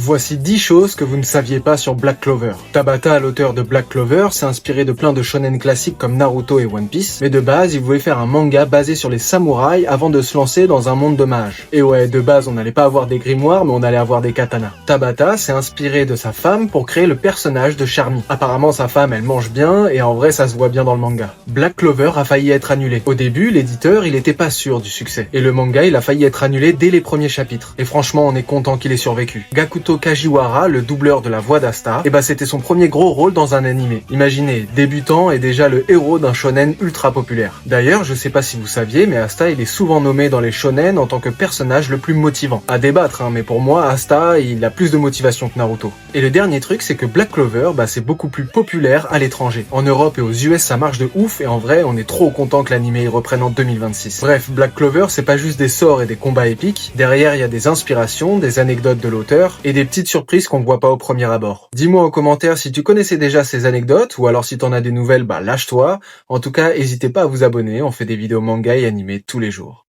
Voici 10 choses que vous ne saviez pas sur Black Clover. Tabata, l'auteur de Black Clover, s'est inspiré de plein de shonen classiques comme Naruto et One Piece, mais de base, il voulait faire un manga basé sur les samouraïs avant de se lancer dans un monde de mages. Et ouais, de base, on n'allait pas avoir des grimoires, mais on allait avoir des katanas. Tabata s'est inspiré de sa femme pour créer le personnage de Charmy. Apparemment, sa femme, elle mange bien, et en vrai, ça se voit bien dans le manga. Black Clover a failli être annulé. Au début, l'éditeur, il était pas sûr du succès. Et le manga, il a failli être annulé dès les premiers chapitres. Et franchement, on est content qu'il ait survécu. Gakuto Kajiwara, le doubleur de la voix d'Asta, c'était son premier gros rôle dans un animé. Imaginez, débutant et déjà le héros d'un shonen ultra populaire. D'ailleurs, je sais pas si vous saviez, mais Asta, il est souvent nommé dans les shonen en tant que personnage le plus motivant. À débattre, mais pour moi, Asta, il a plus de motivation que Naruto. Et le dernier truc, c'est que Black Clover, c'est beaucoup plus populaire à l'étranger. En Europe et aux US, ça marche de ouf, et en vrai, on est trop content que l'animé reprenne en 2026. Bref, Black Clover, c'est pas juste des sorts et des combats épiques. Derrière, il y a des inspirations, des anecdotes de l'auteur, et des petites surprises qu'on voit pas au premier abord. Dis-moi en commentaire si tu connaissais déjà ces anecdotes, ou alors si t'en as des nouvelles, lâche-toi. En tout cas, n'hésitez pas à vous abonner, on fait des vidéos manga et animés tous les jours.